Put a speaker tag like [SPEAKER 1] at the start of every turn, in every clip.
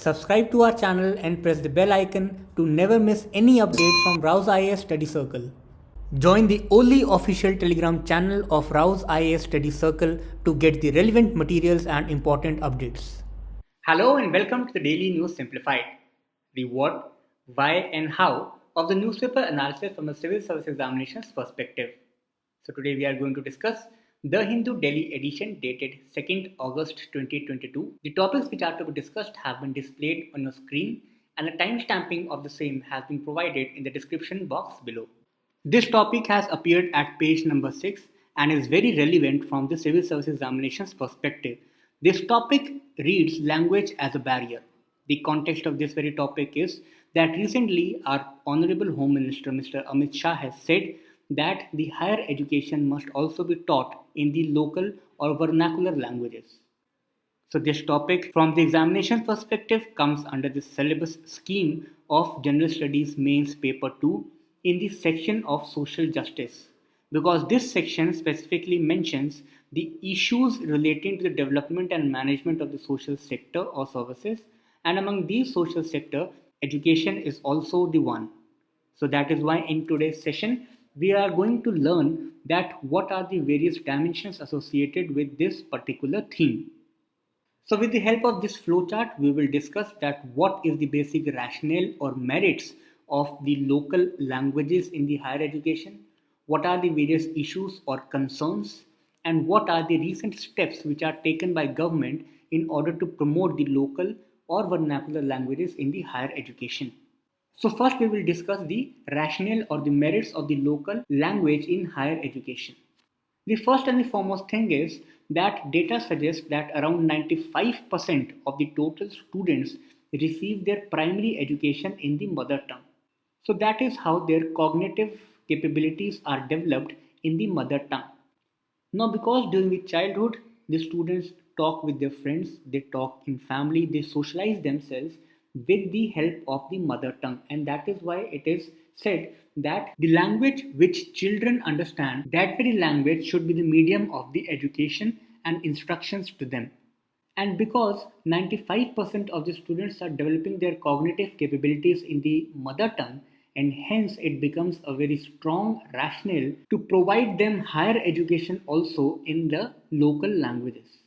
[SPEAKER 1] Subscribe to our channel and press the bell icon to never miss any update from Rouse IAS Study Circle. Join the only official Telegram channel of Rouse IAS Study Circle to get the relevant materials and important updates. Hello and welcome to the Daily News Simplified. The what, why and how of the newspaper analysis from a civil service examinations perspective. So today we are going to discuss the Hindu Delhi edition dated 2nd August 2022. The topics which are to be discussed have been displayed on your screen and a timestamping of the same has been provided in the description box below. This topic has appeared at page number 6 and is very relevant from the civil service examinations perspective. This topic reads language as a barrier. The context of this very topic is that recently our Honorable Home Minister Mr. Amit Shah has said that the higher education must also be taught in the local or vernacular languages. So this topic from the examination perspective comes under the syllabus scheme of General Studies Mains Paper 2 in the section of social justice, because this section specifically mentions the issues relating to the development and management of the social sector or services, and among these social sector, education is also the one. So that is why in today's session we are going to learn that what are the various dimensions associated with this particular theme. So with the help of this flowchart, we will discuss that what is the basic rationale or merits of the local languages in the higher education, what are the various issues or concerns, and what are the recent steps which are taken by government in order to promote the local or vernacular languages in the higher education. So first we will discuss the rationale or the merits of the local language in higher education. The first and the foremost thing is that data suggests that around 95% of the total students receive their primary education in the mother tongue. So that is how their cognitive capabilities are developed in the mother tongue. Now because during the childhood the students talk with their friends, they talk in family, they socialize themselves with the help of the mother tongue, and that is why it is said that the language which children understand, that very language should be the medium of the education and instructions to them. And because 95% of the students are developing their cognitive capabilities in the mother tongue, and hence it becomes a very strong rationale to provide them higher education also in the local languages.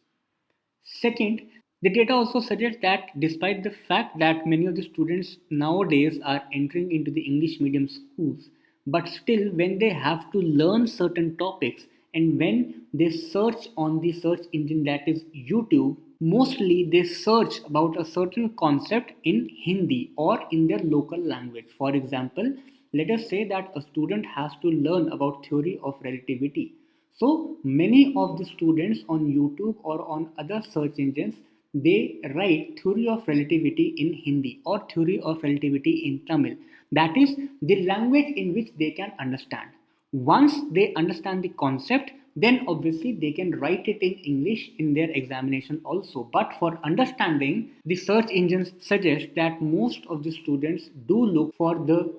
[SPEAKER 1] Second, the data also suggests that despite the fact that many of the students nowadays are entering into the English medium schools, but still when they have to learn certain topics and when they search on the search engine that is YouTube, mostly they search about a certain concept in Hindi or in their local language. For example, let us say that a student has to learn about theory of relativity. So many of the students on YouTube or on other search engines, they write theory of relativity in Hindi or theory of relativity in Tamil. That is the language in which they can understand. Once they understand the concept, then obviously they can write it in English in their examination also. But for understanding, the search engines suggest that most of the students do look for the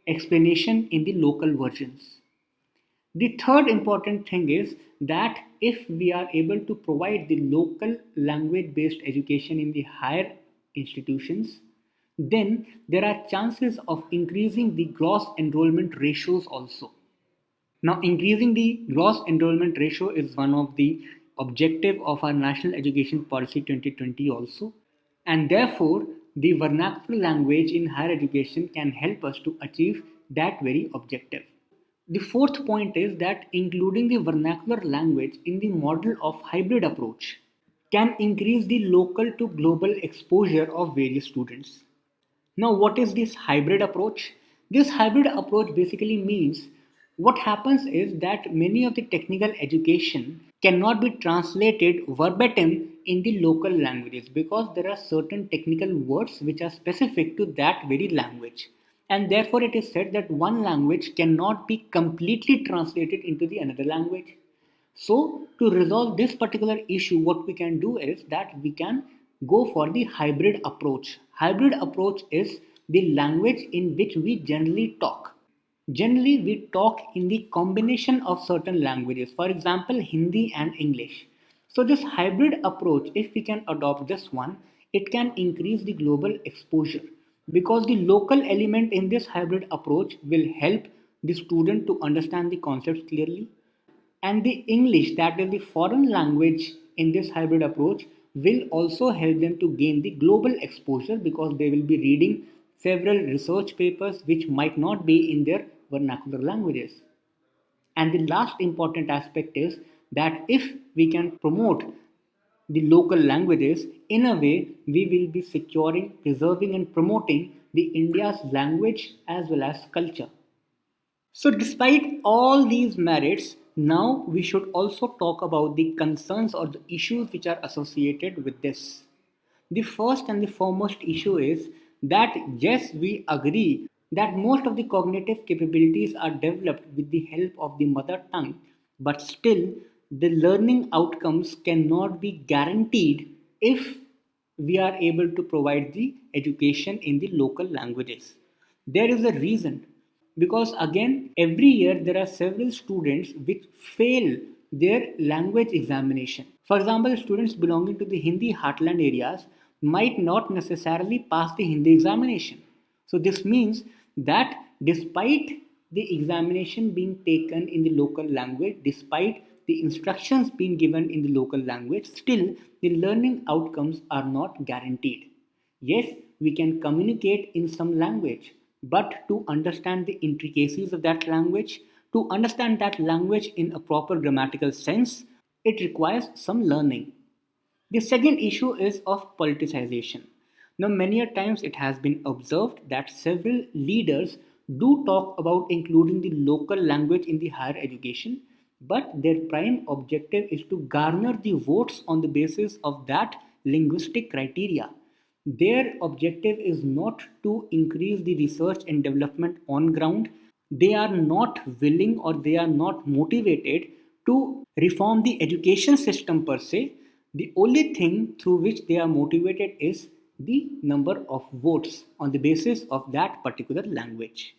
[SPEAKER 1] explanation in the local versions. The third important thing is that if we are able to provide the local language based education in the higher institutions, then there are chances of increasing the gross enrollment ratios also. Now, increasing the gross enrollment ratio is one of the objective of our National Education Policy 2020 also, and therefore the vernacular language in higher education can help us to achieve that very objective. The fourth point is that including the vernacular language in the model of hybrid approach can increase the local to global exposure of various students. Now, what is this hybrid approach? This hybrid approach basically means what happens is that many of the technical education cannot be translated verbatim in the local languages because there are certain technical words which are specific to that very language. And therefore it is said that one language cannot be completely translated into the another language. So to resolve this particular issue, what we can do is that we can go for the hybrid approach. Hybrid approach is the language in which we generally talk. Generally we talk in the combination of certain languages, for example Hindi and English. So this hybrid approach, if we can adopt this one, it can increase the global exposure, because the local element in this hybrid approach will help the student to understand the concepts clearly, and the English, that is the foreign language in this hybrid approach, will also help them to gain the global exposure, because they will be reading several research papers which might not be in their vernacular languages. And the last important aspect is that if we can promote the local languages, in a way we will be securing, preserving and promoting the India's language as well as culture. So, despite all these merits, now we should also talk about the concerns or the issues which are associated with this. The first and the foremost issue is that yes, we agree that most of the cognitive capabilities are developed with the help of the mother tongue, but still the learning outcomes cannot be guaranteed if we are able to provide the education in the local languages. There is a reason, because again every year there are several students which fail their language examination. For example, students belonging to the Hindi heartland areas might not necessarily pass the Hindi examination. So this means that despite the examination being taken in the local language, despite the instructions being given in the local language, still the learning outcomes are not guaranteed. Yes, we can communicate in some language, but to understand the intricacies of that language, to understand that language in a proper grammatical sense, it requires some learning. The second issue is of politicization. Now, many a times it has been observed that several leaders do talk about including the local language in the higher education, but their prime objective is to garner the votes on the basis of that linguistic criteria. Their objective is not to increase the research and development on ground. They are not willing or they are not motivated to reform the education system per se. The only thing through which they are motivated is the number of votes on the basis of that particular language.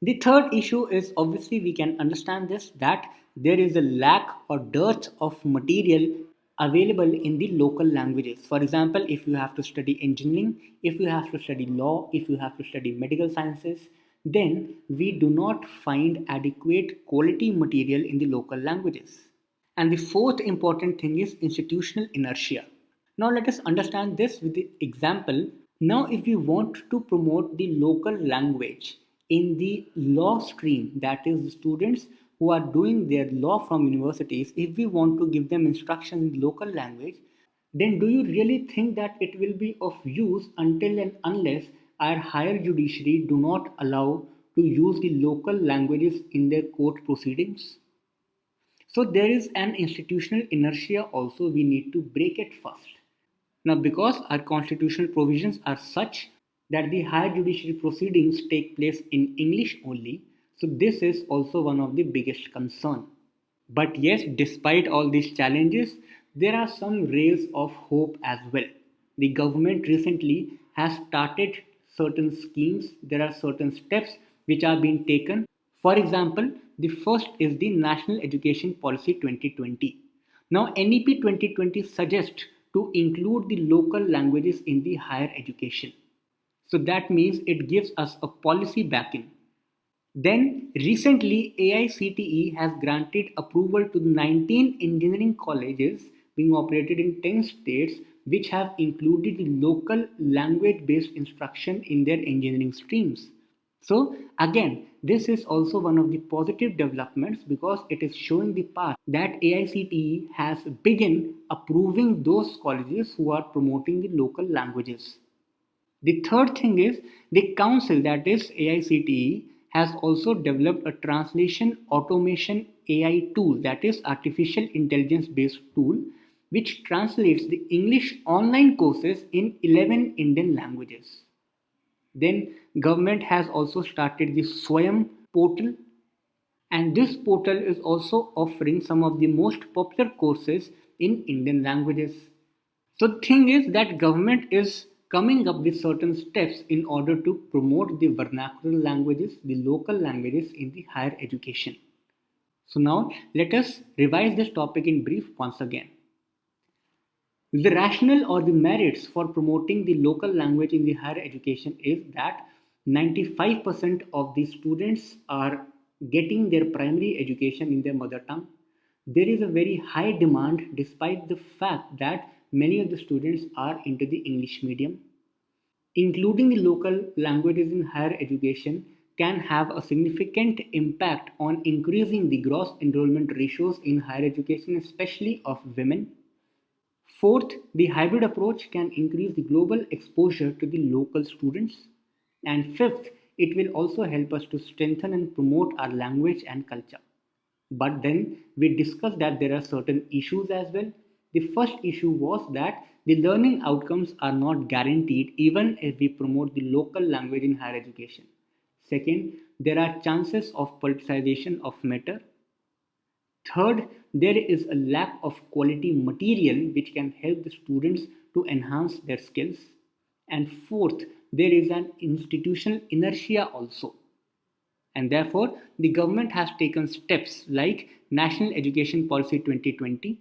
[SPEAKER 1] The third issue is, obviously we can understand this, that there is a lack or dearth of material available in the local languages. For example, if you have to study engineering, if you have to study law, if you have to study medical sciences, then we do not find adequate quality material in the local languages. And the fourth important thing is institutional inertia. Now let us understand this with the example. Now if we want to promote the local language in the law stream, that is the students who are doing their law from universities, if we want to give them instruction in the local language, then do you really think that it will be of use until and unless our higher judiciary do not allow to use the local languages in their court proceedings? So there is an institutional inertia also, we need to break it first. Now, because our constitutional provisions are such that the higher judiciary proceedings take place in English only, so this is also one of the biggest concern. But yes, despite all these challenges, there are some rays of hope as well. The government recently has started certain schemes, there are certain steps which are being taken. For example, the first is the National Education Policy 2020. Now, NEP 2020 suggests to include the local languages in the higher education. So that means it gives us a policy backing. Then recently AICTE has granted approval to 19 engineering colleges being operated in 10 states which have included the local language based instruction in their engineering streams. So again, this is also one of the positive developments, because it is showing the path that AICTE has begun approving those colleges who are promoting the local languages. The third thing is the council, that is AICTE, has also developed a translation automation AI tool, that is artificial intelligence based tool, which translates the English online courses in 11 Indian languages. Then government has also started the Swayam portal, and this portal is also offering some of the most popular courses in Indian languages. So the thing is that government is coming up with certain steps in order to promote the vernacular languages, the local languages in the higher education. So now let us revise this topic in brief once again. The rationale or the merits for promoting the local language in the higher education is that 95% of the students are getting their primary education in their mother tongue. There is a very high demand despite the fact that many of the students are into the English medium. Including the local languages in higher education can have a significant impact on increasing the gross enrollment ratios in higher education, especially of women. Fourth, the hybrid approach can increase the global exposure to the local students. And fifth, it will also help us to strengthen and promote our language and culture. But then we discussed that there are certain issues as well. The first issue was that the learning outcomes are not guaranteed even if we promote the local language in higher education. Second, there are chances of politicization of matter. Third, there is a lack of quality material which can help the students to enhance their skills. And fourth, there is an institutional inertia also. And therefore, the government has taken steps like National Education Policy 2020,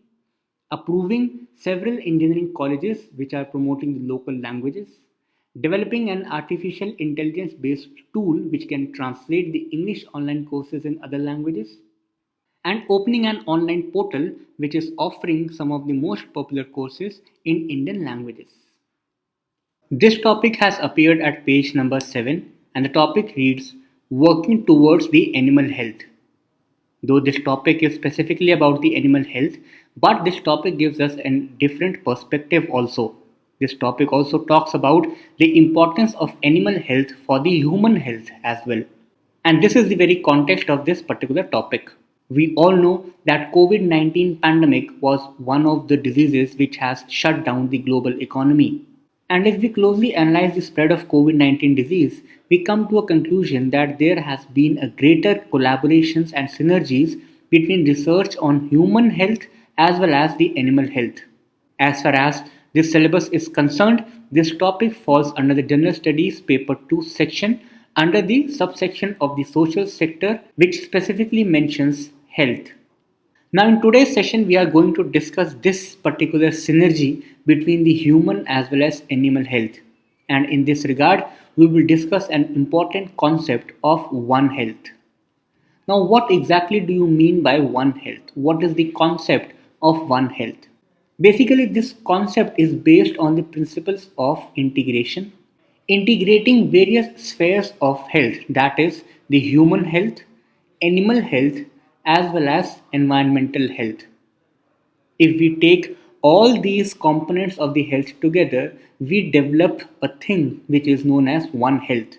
[SPEAKER 1] approving several engineering colleges which are promoting the local languages, developing an artificial intelligence based tool which can translate the English online courses in other languages, and opening an online portal which is offering some of the most popular courses in Indian languages. This topic has appeared at page number 7 and the topic reads Working Towards the Animal Health. Though this topic is specifically about the animal health, but this topic gives us a different perspective also. This topic also talks about the importance of animal health for the human health as well. And this is the very context of this particular topic. We all know that COVID-19 pandemic was one of the diseases which has shut down the global economy. And if we closely analyze the spread of COVID-19 disease, we come to a conclusion that there has been a greater collaborations and synergies between research on human health as well as the animal health. As far as this syllabus is concerned, this topic falls under the General Studies Paper 2 section under the subsection of the social sector which specifically mentions health. Now in today's session we are going to discuss this particular synergy between the human as well as animal health, and in this regard we will discuss an important concept of One Health. Now what exactly do you mean by One Health? What is the concept of One Health? Basically this concept is based on the principles of integration, integrating various spheres of health, that is the human health, animal health as well as environmental health. If we take all these components of the health together, we develop a thing which is known as One Health.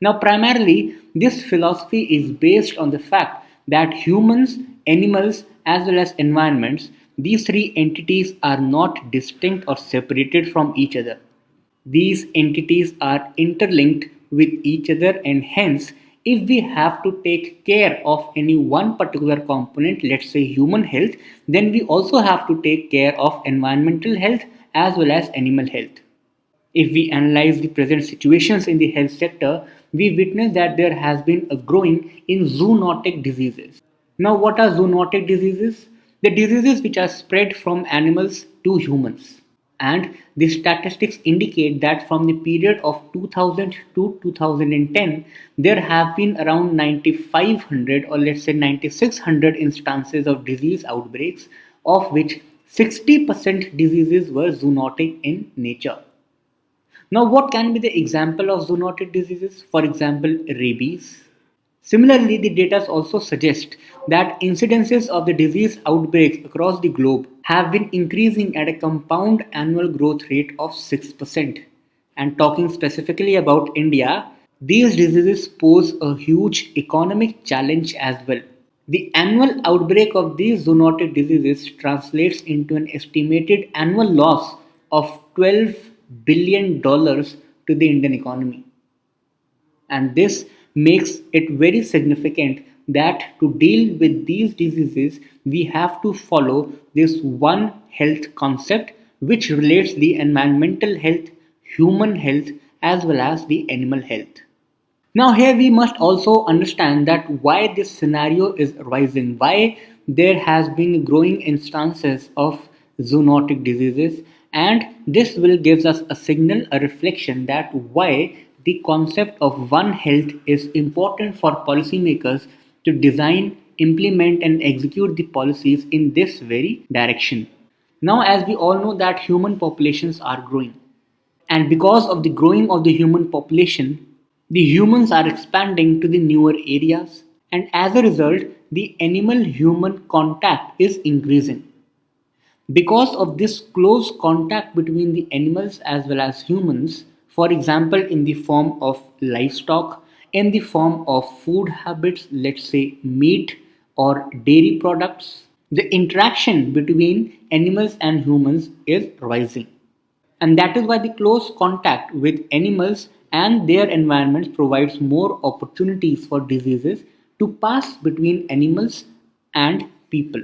[SPEAKER 1] Now, primarily, this philosophy is based on the fact that humans, animals, as well as environments, these three entities are not distinct or separated from each other. These entities are interlinked with each other, and hence, if we have to take care of any one particular component, let's say human health, then we also have to take care of environmental health as well as animal health. If we analyze the present situations in the health sector, we witness that there has been a growing in zoonotic diseases. Now, what are zoonotic diseases? The diseases which are spread from animals to humans. And the statistics indicate that from the period of 2000 to 2010, there have been around 9500 or let's say 9600 instances of disease outbreaks, of which 60% diseases were zoonotic in nature. Now, what can be the example of zoonotic diseases? For example, rabies. Similarly, the data also suggest that incidences of the disease outbreaks across the globe have been increasing at a compound annual growth rate of 6%. And talking specifically about India, these diseases pose a huge economic challenge as well. The annual outbreak of these zoonotic diseases translates into an estimated annual loss of $12 billion to the Indian economy. And this makes it very significant that to deal with these diseases, we have to follow this One Health concept which relates the environmental health, human health, as well as the animal health. Now, here we must also understand that why this scenario is rising, why there has been growing instances of zoonotic diseases, And this will gives us a signal, a reflection that why the concept of One Health is important for policymakers to design, implement and execute the policies in this very direction. Now, as we all know that human populations are growing, and because of the growing of the human population, the humans are expanding to the newer areas, and as a result, the animal human contact is increasing. Because of this close contact between the animals as well as humans, for example, in the form of livestock, in the form of food habits, let's say meat or dairy products, the interaction between animals and humans is rising. And that is why the close contact with animals and their environments provides more opportunities for diseases to pass between animals and people.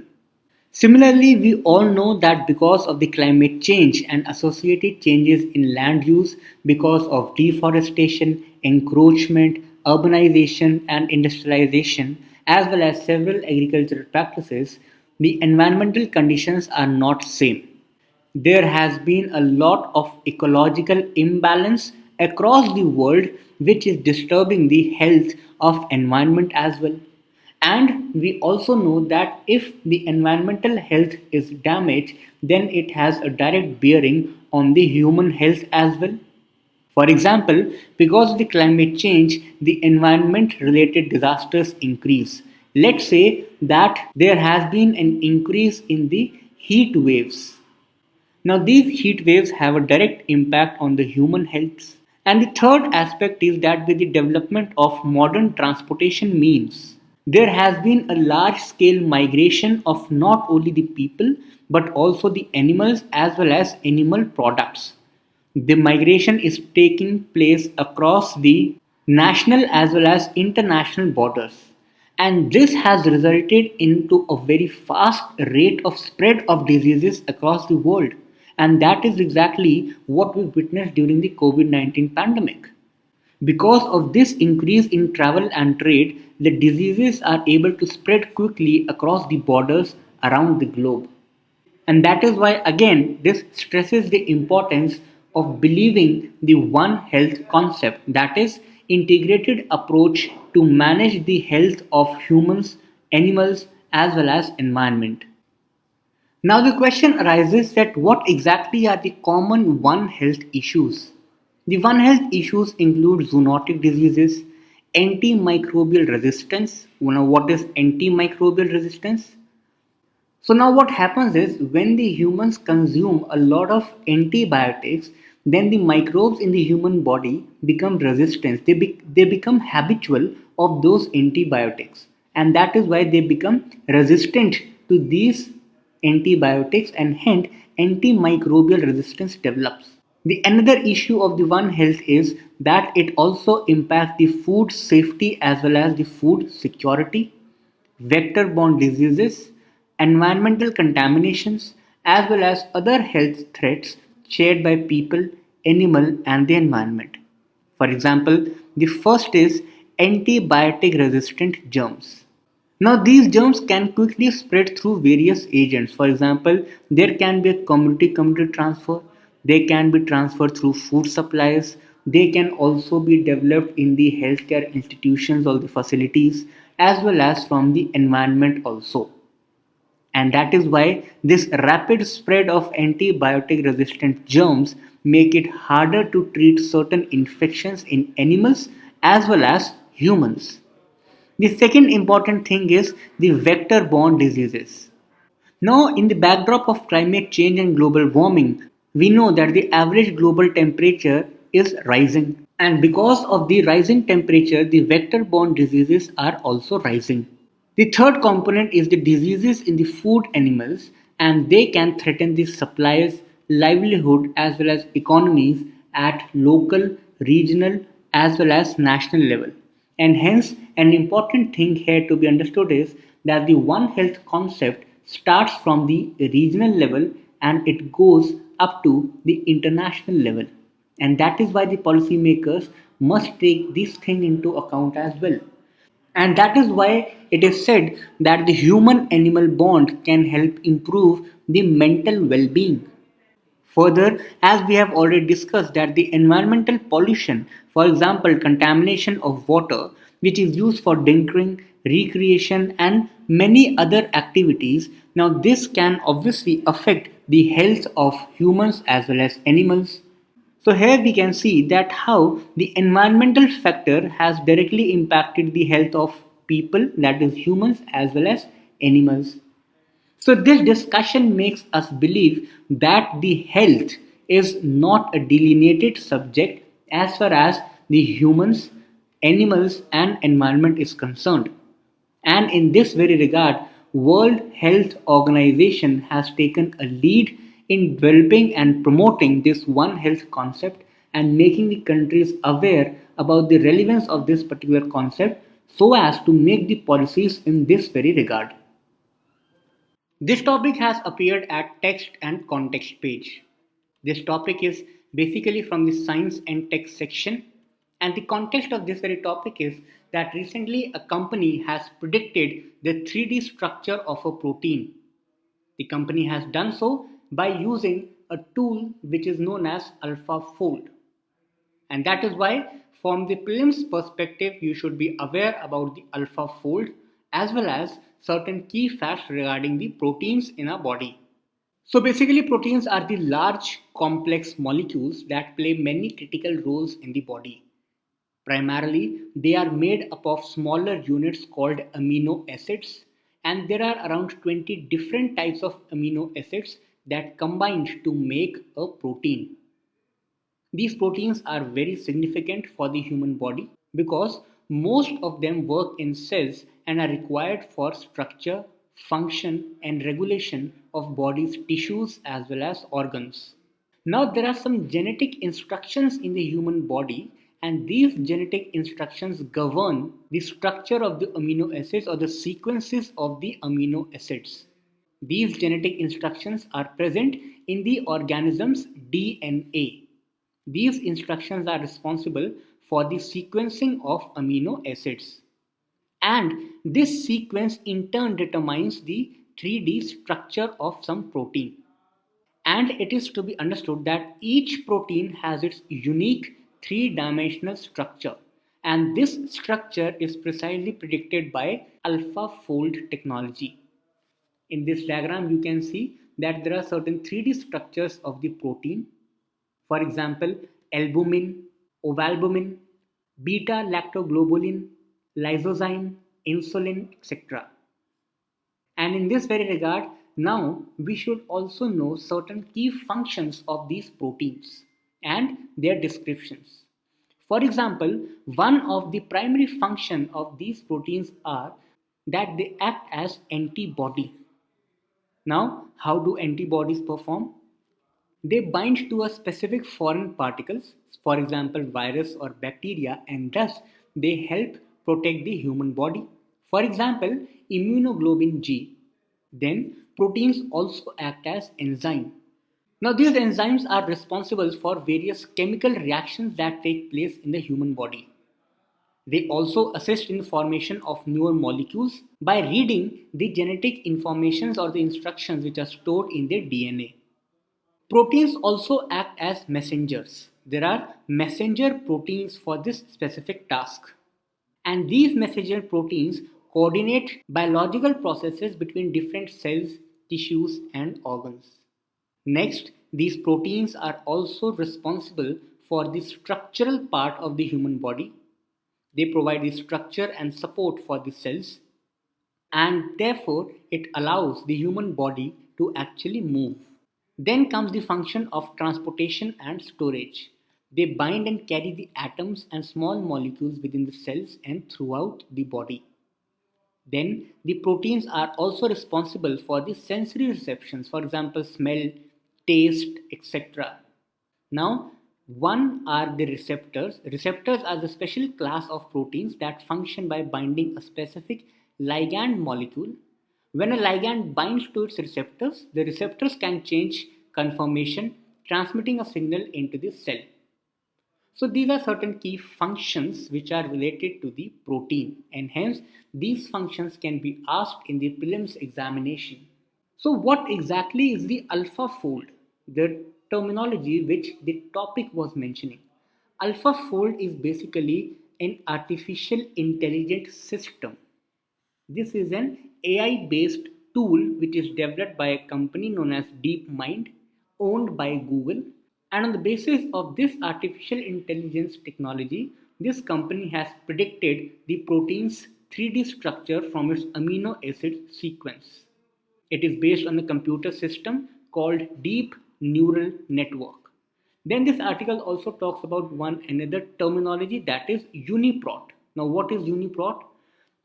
[SPEAKER 1] Similarly, we all know that because of the climate change and associated changes in land use, because of deforestation, encroachment, urbanization, and industrialization, as well as several agricultural practices, the environmental conditions are not same. There has been a lot of ecological imbalance across the world which is disturbing the health of environment as well. And we also know that if the environmental health is damaged, then it has a direct bearing on the human health as well. For example, because of the climate change, the environment related disasters increase. Let's say that there has been an increase in the heat waves. Now, these heat waves have a direct impact on the human health. And the third aspect is that with the development of modern transportation means, there has been a large scale migration of not only the people but also the animals as well as animal products. The migration is taking place across the national as well as international borders, and this has resulted into a very fast rate of spread of diseases across the world, and that is exactly what we witnessed during the COVID-19 pandemic. Because of this increase in travel and trade, the diseases are able to spread quickly across the borders around the globe. And that is why, again, this stresses the importance of believing the One Health concept, that is, integrated approach to manage the health of humans, animals, as well as environment. Now the question arises that what exactly are the common One Health issues? The One Health issues include zoonotic diseases, antimicrobial resistance. You know what is antimicrobial resistance? So now what happens is when the humans consume a lot of antibiotics, then the microbes in the human body become resistant. They become habitual of those antibiotics. And that is why they become resistant to these antibiotics, and hence antimicrobial resistance develops. The another issue of the One Health is that it also impacts the food safety as well as the food security, vector-borne diseases, environmental contaminations, as well as other health threats shared by people, animal, and the environment. For example, the first is antibiotic resistant germs. Now, these germs can quickly spread through various agents. For example, there can be a community transfer, they can be transferred through food supplies, they can also be developed in the healthcare institutions or the facilities, as well as from the environment also. And that is why this rapid spread of antibiotic resistant germs make it harder to treat certain infections in animals as well as humans. The second important thing is the vector borne diseases. Now, in the backdrop of climate change and global warming, we know that the average global temperature is rising. And because of the rising temperature, the vector borne diseases are also rising. The third component is the diseases in the food animals, and they can threaten the suppliers, livelihood, as well as economies at local, regional, as well as national level. And hence, an important thing here to be understood is that the One Health concept starts from the regional level and it goes up to the international level. And that is why the policymakers must take this thing into account as well. And that is why it is said that the human animal bond can help improve the mental well being. Further, as we have already discussed, that the environmental pollution, for example, contamination of water, which is used for drinking, recreation, and many other activities, now this can obviously affect the health of humans as well as animals. So here we can see that how the environmental factor has directly impacted the health of people, that is humans as well as animals. So, this discussion makes us believe that the health is not a delineated subject as far as the humans, animals, and environment is concerned. And in this very regard, World Health Organization has taken a lead in developing and promoting this One Health concept and making the countries aware about the relevance of this particular concept so as to make the policies in this very regard. This topic has appeared at text and context page. This topic is basically from the science and text section, and the context of this very topic is that recently a company has predicted the 3D structure of a protein. The company has done so by using a tool which is known as AlphaFold. And that is why, from the prelims perspective, you should be aware about the alpha fold as well as certain key facts regarding the proteins in our body. So, basically, proteins are the large complex molecules that play many critical roles in the body. Primarily, they are made up of smaller units called amino acids, and there are around 20 different types of amino acids that combined to make a protein. These proteins are very significant for the human body because most of them work in cells and are required for structure, function, and regulation of body's tissues as well as organs. Now, there are some genetic instructions in the human body, and these genetic instructions govern the structure of the amino acids or the sequences of the amino acids. These genetic instructions are present in the organism's DNA. These instructions are responsible for the sequencing of amino acids. And this sequence in turn determines the 3D structure of some protein. And it is to be understood that each protein has its unique three-dimensional structure. And this structure is precisely predicted by AlphaFold technology. In this diagram, you can see that there are certain 3D structures of the protein. For example, albumin, ovalbumin, beta-lactoglobulin, lysozyme, insulin, etc. And in this very regard, now we should also know certain key functions of these proteins and their descriptions. For example, one of the primary function of these proteins are that they act as antibody. Now, how do antibodies perform? They bind to a specific foreign particles, for example, virus or bacteria, and thus they help protect the human body. For example, immunoglobulin G. Then proteins also act as enzyme. Now these enzymes are responsible for various chemical reactions that take place in the human body. They also assist in the formation of newer molecules by reading the genetic informations or the instructions which are stored in their DNA. Proteins also act as messengers. There are messenger proteins for this specific task. And these messenger proteins coordinate biological processes between different cells, tissues, and organs. Next, these proteins are also responsible for the structural part of the human body. They provide the structure and support for the cells, and therefore it allows the human body to actually move. Then comes the function of transportation and storage. They bind and carry the atoms and small molecules within the cells and throughout the body. Then the proteins are also responsible for the sensory receptions, for example, smell, taste, etc. Now, one are the receptors. Receptors are the special class of proteins that function by binding a specific ligand molecule. When a ligand binds to its receptors, the receptors can change conformation, transmitting a signal into the cell. So these are certain key functions which are related to the protein, and hence these functions can be asked in the prelims examination. So what exactly is the alpha fold? The terminology which the topic was mentioning. AlphaFold is basically an artificial intelligence system. This is an AI based tool which is developed by a company known as DeepMind, owned by Google. And on the basis of this artificial intelligence technology, this company has predicted the protein's 3D structure from its amino acid sequence. It is based on a computer system called Deep Neural Network. Then this article also talks about one another terminology, that is UniProt. Now what is UniProt?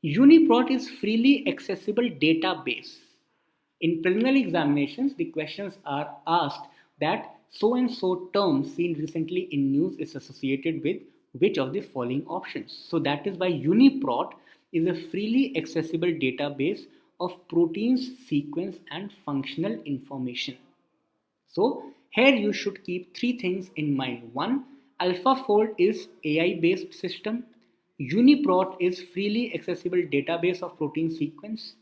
[SPEAKER 1] UniProt is freely accessible database. In preliminary examinations, the questions are asked that so and so term seen recently in news is associated with which of the following options. So that is why UniProt is a freely accessible database of proteins, sequence and functional information. So here you should keep three things in mind. One, AlphaFold is AI based system. UniProt is freely accessible database of protein sequence.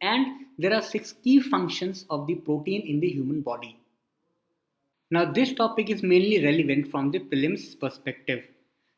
[SPEAKER 1] And there are six key functions of the protein in the human body. Now this topic is mainly relevant from the prelims perspective.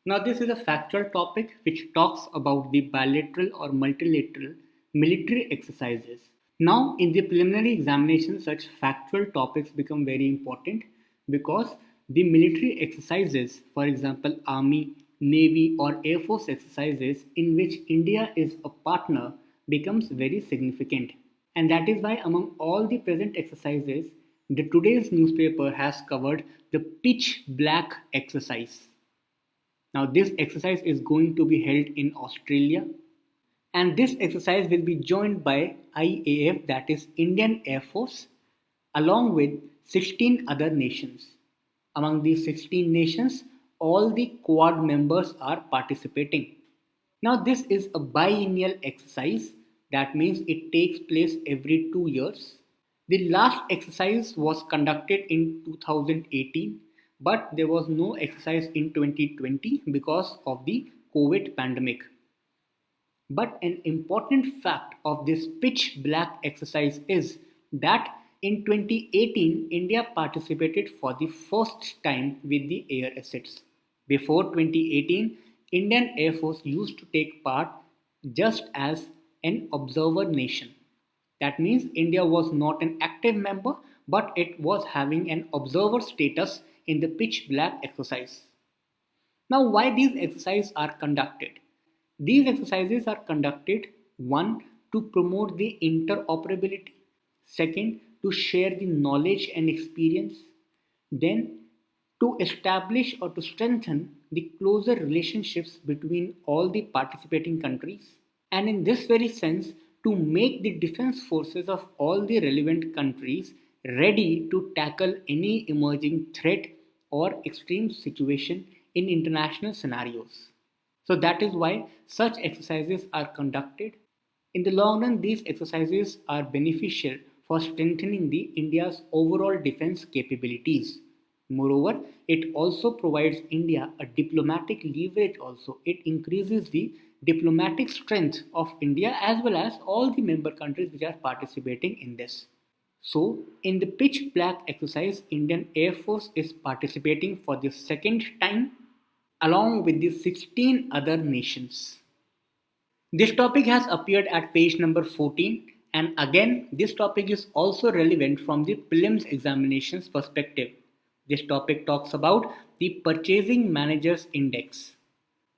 [SPEAKER 1] Now this is a factual topic which talks about the bilateral or multilateral military exercises. Now in the preliminary examination, such factual topics become very important because the military exercises, for example army, navy or air force exercises in which India is a partner, becomes very significant. And that is why among all the present exercises, the today's newspaper has covered the pitch black exercise. Now this exercise is going to be held in Australia, and this exercise will be joined by IAF, that is Indian Air Force, along with 16 other nations. Among these 16 nations, all the Quad members are participating. Now this is a biennial exercise, that means it takes place every 2 years. The last exercise was conducted in 2018, but there was no exercise in 2020 because of the COVID pandemic. But an important fact of this pitch black exercise is that in 2018, India participated for the first time with the air assets. Before 2018, Indian Air Force used to take part just as an observer nation. That means India was not an active member, but it was having an observer status in the pitch black exercise. Now, why these exercises are conducted? These exercises are conducted, one, to promote the interoperability, second, to share the knowledge and experience, then to establish or to strengthen the closer relationships between all the participating countries, and in this very sense, to make the defense forces of all the relevant countries ready to tackle any emerging threat or extreme situation in international scenarios. So that is why such exercises are conducted. In the long run, these exercises are beneficial for strengthening the India's overall defense capabilities. Moreover, it also provides India a diplomatic leverage also. It increases the diplomatic strength of India as well as all the member countries which are participating in this. So, in the pitch black exercise, Indian Air Force is participating for the second time along with the 16 other nations. This topic has appeared at page number 14, and again this topic is also relevant from the prelims examinations perspective. This topic talks about the Purchasing Managers Index.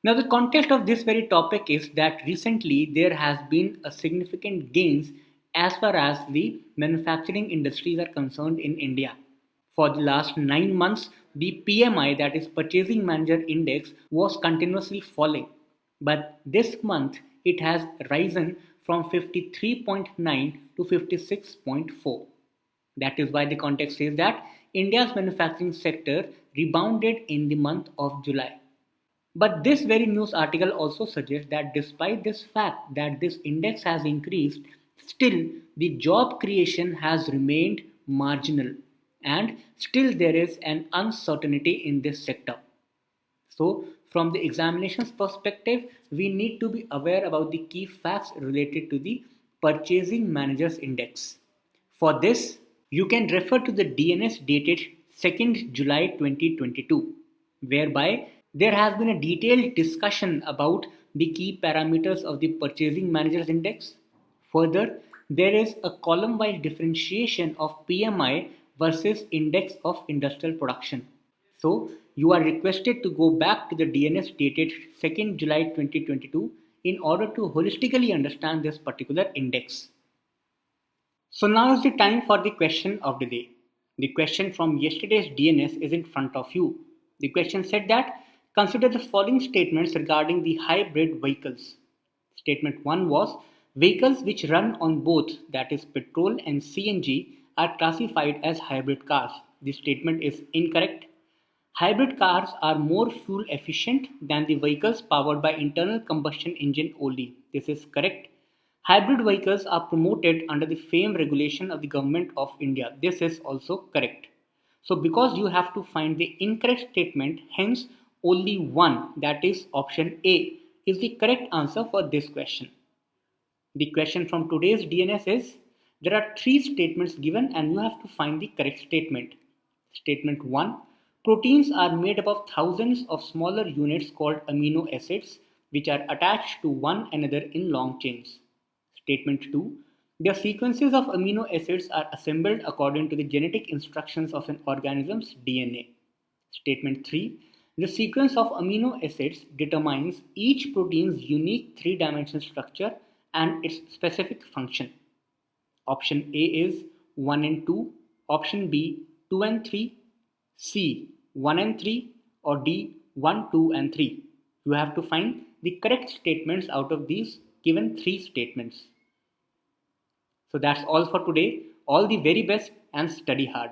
[SPEAKER 1] Now the context of this very topic is that recently there has been a significant gains as far as the manufacturing industries are concerned in India. For the last 9 months, the PMI, that is Purchasing Manager Index, was continuously falling. But this month it has risen from 53.9 to 56.4. That is why the context says that India's manufacturing sector rebounded in the month of July. But this very news article also suggests that despite this fact that this index has increased, still the job creation has remained marginal and still there is an uncertainty in this sector. So from the examinations perspective, we need to be aware about the key facts related to the Purchasing Managers Index. For this, you can refer to the DNS dated 2nd July 2022, whereby there has been a detailed discussion about the key parameters of the Purchasing Managers Index. Further, there is a column-wise differentiation of PMI versus Index of Industrial Production. So, you are requested to go back to the DNS dated 2nd July 2022 in order to holistically understand this particular index. So now is the time for the question of the day. The question from yesterday's DNS is in front of you. The question said that consider the following statements regarding the hybrid vehicles. Statement 1 was vehicles which run on both, that is petrol and CNG, are classified as hybrid cars. This statement is incorrect. Hybrid cars are more fuel efficient than the vehicles powered by internal combustion engine only. This is correct. Hybrid vehicles are promoted under the FAME regulation of the Government of India. This is also correct. So because you have to find the incorrect statement, hence only one, that is option A, is the correct answer for this question. The question from today's DNS is, there are three statements given and you have to find the correct statement. Statement 1, proteins are made up of thousands of smaller units called amino acids which are attached to one another in long chains. Statement 2, the sequences of amino acids are assembled according to the genetic instructions of an organism's DNA. Statement 3, the sequence of amino acids determines each protein's unique three-dimensional structure and its specific function. Option A is 1 and 2, option B 2 and 3, C 1 and 3, or D 1, 2 and 3. You have to find the correct statements out of these given three statements. So that's all for today. All the very best and study hard.